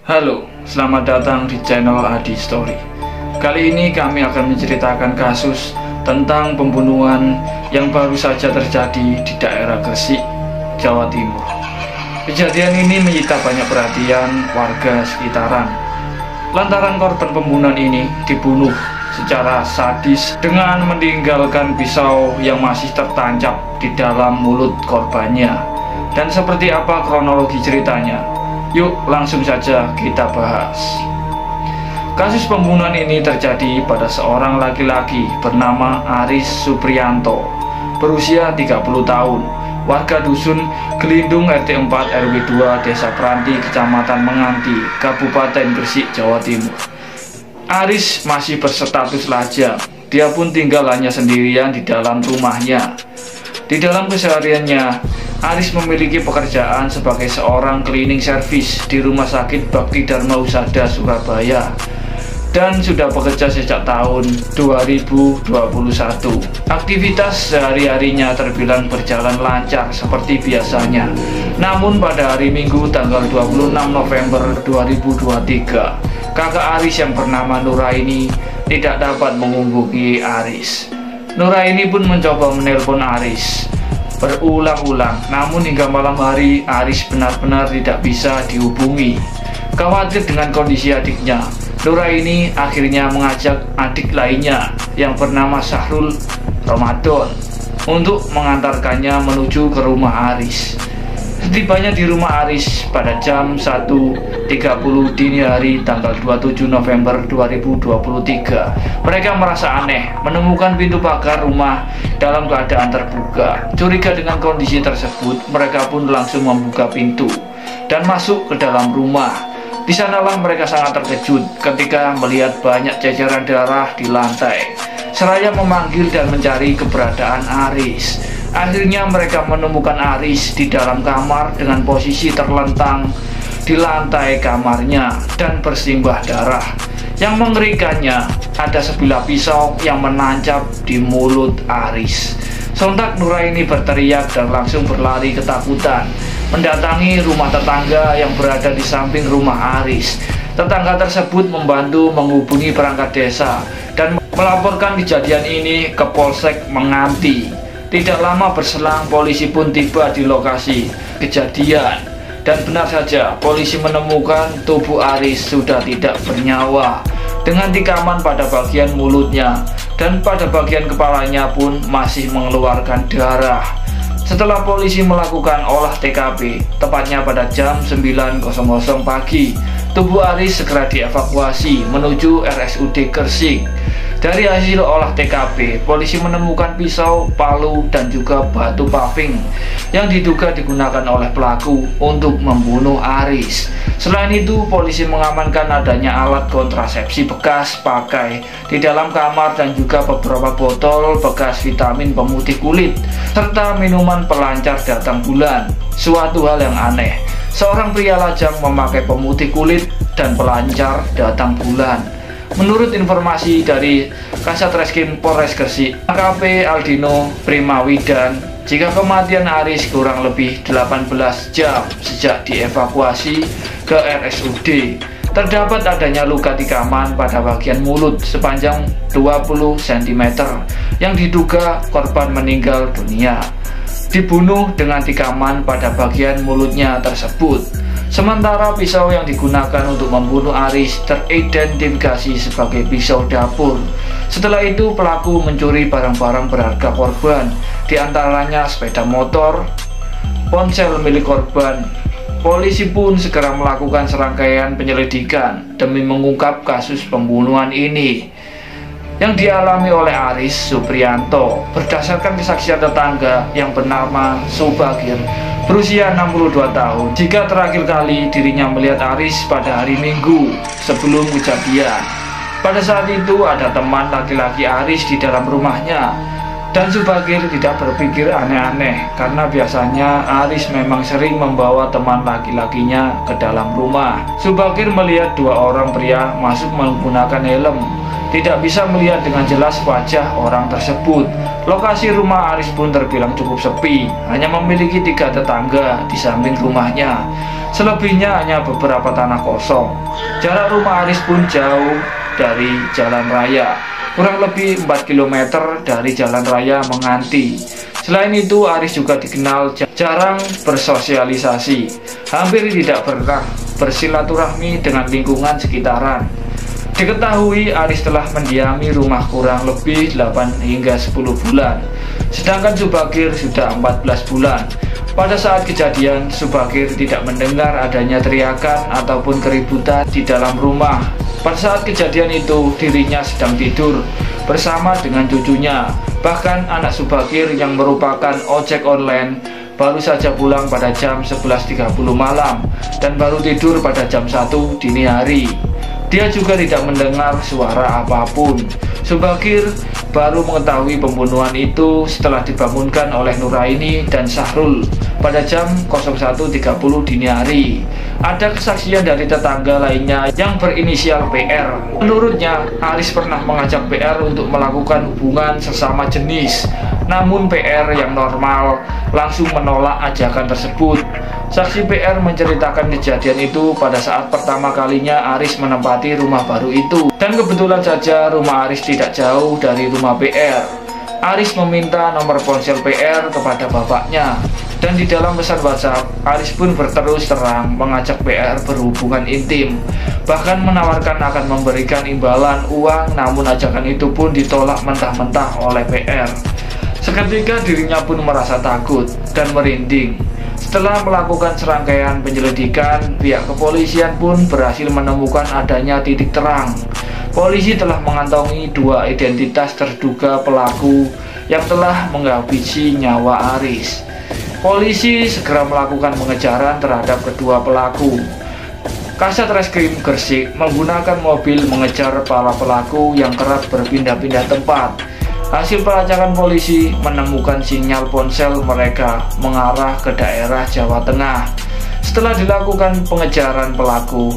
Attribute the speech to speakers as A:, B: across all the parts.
A: Halo, selamat datang di channel Adi Story. Kali ini kami akan menceritakan kasus tentang pembunuhan yang baru saja terjadi di daerah Gresik, Jawa Timur. Kejadian ini menyita banyak perhatian warga sekitaran. Lantaran korban pembunuhan ini dibunuh secara sadis dengan meninggalkan pisau yang masih tertancap di dalam mulut korbannya. Dan seperti apa kronologi ceritanya? Yuk langsung saja kita bahas. Kasus pembunuhan ini terjadi pada seorang laki-laki bernama Aris Supriyanto, berusia 30 tahun, warga dusun Gelindung RT 4 RW 2 Desa Pranti, Kecamatan Menganti, Kabupaten Gresik, Jawa Timur. Aris masih berstatus lajang. Dia pun tinggal hanya sendirian di dalam rumahnya. Di dalam kesehariannya, Aris memiliki pekerjaan sebagai seorang cleaning service di Rumah Sakit Bakti Dharma Husada, Surabaya, dan sudah bekerja sejak tahun 2021. Aktivitas sehari-harinya terbilang berjalan lancar seperti biasanya. Namun pada hari Minggu tanggal 26 November 2023, kakak Aris yang bernama Nuraini tidak dapat menghubungi Aris. Nuraini pun mencoba menelpon Aris berulang-ulang, namun hingga malam hari Aris benar-benar tidak bisa dihubungi. Khawatir dengan kondisi adiknya, Nuraini akhirnya mengajak adik lainnya yang bernama Sahrul Ramadan untuk mengantarkannya menuju ke rumah Aris. Setibanya di rumah Aris pada jam 1.30 dini hari tanggal 27 November 2023, mereka merasa aneh menemukan pintu pagar rumah dalam keadaan terbuka. Curiga dengan kondisi tersebut, mereka pun langsung membuka pintu dan masuk ke dalam rumah. Di sanalah mereka sangat terkejut ketika melihat banyak ceceran darah di lantai, seraya memanggil dan mencari keberadaan Aris. Akhirnya mereka menemukan Aris di dalam kamar dengan posisi terlentang di lantai kamarnya dan bersimbah darah. Yang mengerikannya, ada sebilah pisau yang menancap di mulut Aris. Sontak Nuraini berteriak dan langsung berlari ketakutan mendatangi rumah tetangga yang berada di samping rumah Aris. Tetangga tersebut membantu menghubungi perangkat desa dan melaporkan kejadian ini ke Polsek Menganti. Tidak lama berselang, polisi pun tiba di lokasi kejadian. Dan benar saja, polisi menemukan tubuh Aris sudah tidak bernyawa, dengan tikaman pada bagian mulutnya, dan pada bagian kepalanya pun masih mengeluarkan darah. Setelah polisi melakukan olah TKP, tepatnya pada jam 9.00 pagi, tubuh Aris segera dievakuasi menuju RSUD Gresik. Dari hasil olah TKP, polisi menemukan pisau, palu, dan juga batu paving yang diduga digunakan oleh pelaku untuk membunuh Aris. Selain itu, polisi mengamankan adanya alat kontrasepsi bekas pakai di dalam kamar dan juga beberapa botol bekas vitamin pemutih kulit serta minuman pelancar datang bulan. Suatu hal yang aneh, seorang pria lajang memakai pemutih kulit dan pelancar datang bulan. Menurut informasi dari Kasat Reskrim Polres Gresik, AKP Aldino Primawidan, jika kematian Aris kurang lebih 18 jam sejak dievakuasi ke RSUD, terdapat adanya luka tikaman pada bagian mulut sepanjang 20 cm yang diduga korban meninggal dunia dibunuh dengan tikaman pada bagian mulutnya tersebut. Sementara pisau yang digunakan untuk membunuh Aris teridentifikasi sebagai pisau dapur. Setelah itu pelaku mencuri barang-barang berharga korban, diantaranya sepeda motor, ponsel milik korban. Polisi pun segera melakukan serangkaian penyelidikan demi mengungkap kasus pembunuhan ini yang dialami oleh Aris Supriyanto. Berdasarkan kesaksian tetangga yang bernama Subagir, berusia 62 tahun, jika terakhir kali dirinya melihat Aris pada hari Minggu sebelum kejadian. Pada saat itu ada teman laki-laki Aris di dalam rumahnya, dan Subagir tidak berpikir aneh-aneh karena biasanya Aris memang sering membawa teman laki-lakinya ke dalam rumah. Subagir melihat dua orang pria masuk menggunakan helm, tidak bisa melihat dengan jelas wajah orang tersebut. Lokasi rumah Aris pun terbilang cukup sepi, hanya memiliki 3 tetangga di samping rumahnya. Selebihnya hanya beberapa tanah kosong. Jarak rumah Aris pun jauh dari jalan raya, kurang lebih 4 km dari jalan raya Menganti. Selain itu, Aris juga dikenal jarang bersosialisasi, hampir tidak pernah bersilaturahmi dengan lingkungan sekitaran. Diketahui Aris telah mendiami rumah kurang lebih 8 hingga 10 bulan, sedangkan Subagir sudah 14 bulan. Pada saat kejadian, Subagir tidak mendengar adanya teriakan ataupun keributan di dalam rumah. Pada saat kejadian itu, dirinya sedang tidur bersama dengan cucunya. Bahkan anak Subagir yang merupakan ojek online baru saja pulang pada jam 11.30 malam dan baru tidur pada jam 1 dini hari. Dia juga tidak mendengar suara apapun. Subagir baru mengetahui pembunuhan itu setelah dibangunkan oleh Nuraini dan Syahrul pada jam 01.30 dini hari. Ada kesaksian dari tetangga lainnya yang berinisial PR. Menurutnya, Aris pernah mengajak PR untuk melakukan hubungan sesama jenis. Namun PR yang normal langsung menolak ajakan tersebut. Saksi PR menceritakan kejadian itu pada saat pertama kalinya Aris menempati rumah baru itu. Dan kebetulan saja rumah Aris tidak jauh dari rumah PR. Aris meminta nomor ponsel PR kepada bapaknya. Dan di dalam pesan WhatsApp, Aris pun berterus terang mengajak PR berhubungan intim. Bahkan menawarkan akan memberikan imbalan uang, namun ajakan itu pun ditolak mentah-mentah oleh PR. Seketika dirinya pun merasa takut dan merinding. Setelah melakukan serangkaian penyelidikan, pihak kepolisian pun berhasil menemukan adanya titik terang. Polisi telah mengantongi 2 identitas terduga pelaku yang telah menghabisi nyawa Aris. Polisi segera melakukan pengejaran terhadap kedua pelaku. Kasat Reskrim Gresik menggunakan mobil mengejar para pelaku yang kerap berpindah-pindah tempat. Hasil pelacakan polisi menemukan sinyal ponsel mereka mengarah ke daerah Jawa Tengah. Setelah dilakukan pengejaran pelaku,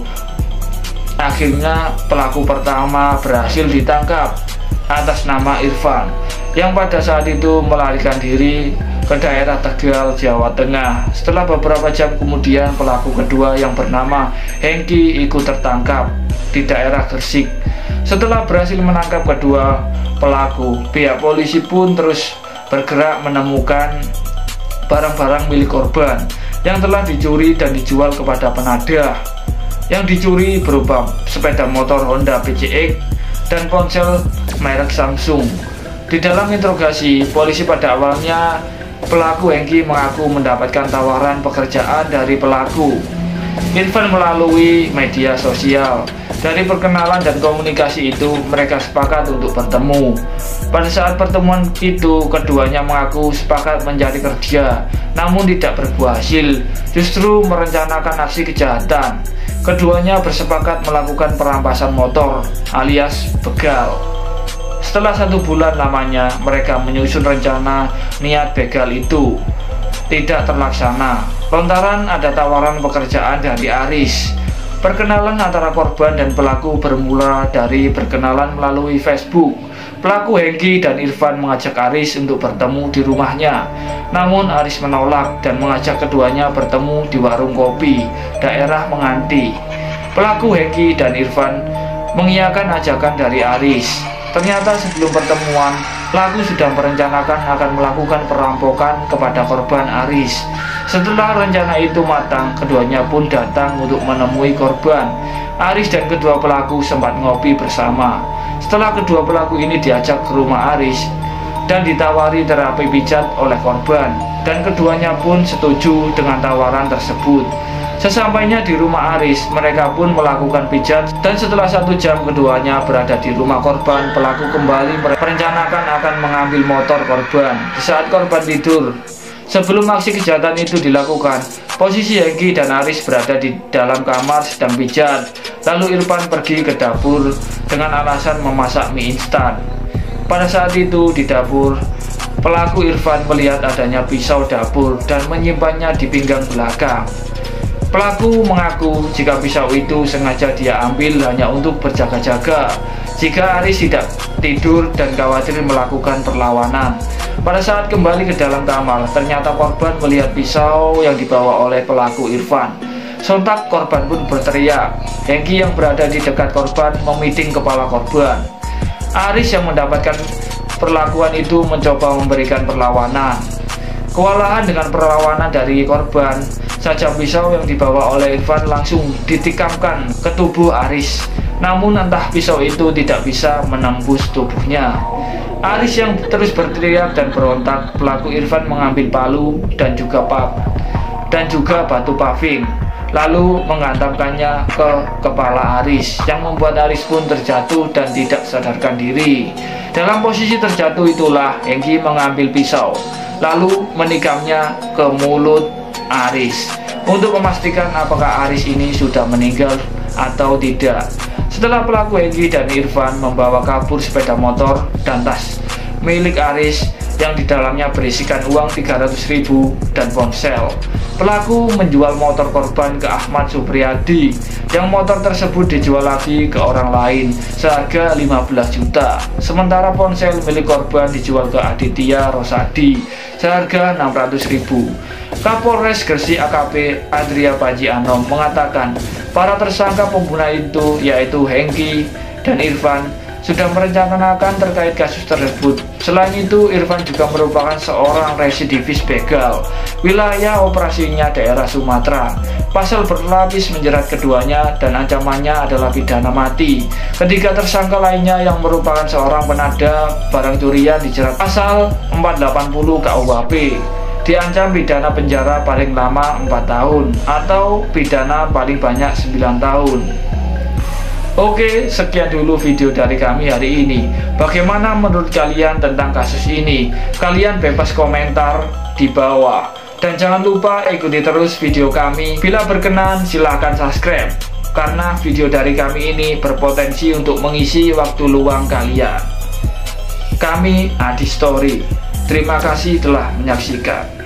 A: akhirnya pelaku pertama berhasil ditangkap atas nama Irfan, yang pada saat itu melarikan diri ke daerah Tegal, Jawa Tengah. Setelah beberapa jam kemudian, pelaku kedua yang bernama Hengki ikut tertangkap di daerah Gresik. Setelah berhasil menangkap kedua pelaku, pihak polisi pun terus bergerak menemukan barang-barang milik korban yang telah dicuri dan dijual kepada penadah. Yang dicuri berupa sepeda motor Honda PCX dan ponsel merek Samsung. Di dalam interogasi, polisi pada awalnya pelaku Hengki mengaku mendapatkan tawaran pekerjaan dari pelaku Irfan melalui media sosial. Dari perkenalan dan komunikasi itu, mereka sepakat untuk bertemu. Pada saat pertemuan itu, keduanya mengaku sepakat mencari kerja, namun tidak berbuah hasil, justru merencanakan aksi kejahatan. Keduanya bersepakat melakukan perampasan motor alias begal. Setelah 1 bulan lamanya, mereka menyusun rencana niat begal itu tidak terlaksana lantaran ada tawaran pekerjaan dari Aris. Perkenalan antara korban dan pelaku bermula dari perkenalan melalui Facebook. Pelaku Hengki dan Irfan mengajak Aris untuk bertemu di rumahnya. Namun Aris menolak dan mengajak keduanya bertemu di warung kopi daerah Menganti. Pelaku Hengki dan Irfan mengiyakan ajakan dari Aris. Ternyata sebelum pertemuan, pelaku sudah merencanakan akan melakukan perampokan kepada korban Aris. Setelah rencana itu matang, keduanya pun datang untuk menemui korban. Aris dan kedua pelaku sempat ngopi bersama. Setelah kedua pelaku ini diajak ke rumah Aris dan ditawari terapi pijat oleh korban, dan keduanya pun setuju dengan tawaran tersebut. Sesampainya di rumah Aris, mereka pun melakukan pijat, dan setelah 1 jam keduanya berada di rumah korban, pelaku kembali merencanakan akan mengambil motor korban di saat korban tidur. Sebelum aksi kejahatan itu dilakukan, posisi Hengki dan Aris berada di dalam kamar sedang pijat. Lalu Irfan pergi ke dapur dengan alasan memasak mie instan. Pada saat itu di dapur, pelaku Irfan melihat adanya pisau dapur dan menyimpannya di pinggang belakang. Pelaku mengaku jika pisau itu sengaja dia ambil hanya untuk berjaga-jaga jika Aris tidak tidur dan khawatir melakukan perlawanan. Pada saat kembali ke dalam kamar, ternyata korban melihat pisau yang dibawa oleh pelaku Irfan. Sontak korban pun berteriak. Hengki yang berada di dekat korban memiting kepala korban. Aris yang mendapatkan perlakuan itu mencoba memberikan perlawanan. Kewalahan dengan perlawanan dari korban saja, pisau yang dibawa oleh Irfan langsung ditikamkan ke tubuh Aris. Namun entah pisau itu tidak bisa menembus tubuhnya. Aris yang terus berteriak dan berontak, pelaku Irfan mengambil palu dan juga batu paving, lalu menghantamkannya ke kepala Aris, yang membuat Aris pun terjatuh dan tidak sadarkan diri. Dalam posisi terjatuh itulah Hengki mengambil pisau, lalu menikamnya ke mulut Aris untuk memastikan apakah Aris ini sudah meninggal atau tidak. Setelah pelaku Hengki dan Irfan membawa kabur sepeda motor dan tas milik Aris yang di dalamnya berisikan uang 300.000 dan ponsel, pelaku menjual motor korban ke Ahmad Supriyadi, yang motor tersebut dijual lagi ke orang lain seharga 15 juta. Sementara ponsel milik korban dijual ke Aditya Rosadi seharga 600.000. Kapolres Gresik AKP Adria Panji Anom mengatakan para tersangka pembunuhan itu, yaitu Hengki dan Irfan, sudah merencanakan terkait kasus tersebut. Selain itu, Irfan juga merupakan seorang residivis begal. Wilayah operasinya daerah Sumatera. Pasal berlapis menjerat keduanya dan ancamannya adalah pidana mati. Ketiga tersangka lainnya yang merupakan seorang penada barang curian dijerat pasal 480 KUHP. Diancam pidana penjara paling lama 4 tahun atau pidana paling banyak 9 tahun. Oke, sekian dulu video dari kami hari ini. Bagaimana menurut kalian tentang kasus ini? Kalian bebas komentar di bawah. Dan jangan lupa ikuti terus video kami. Bila berkenan, silahkan subscribe, karena video dari kami ini berpotensi untuk mengisi waktu luang kalian. Kami Adi Story. Terima kasih telah menyaksikan.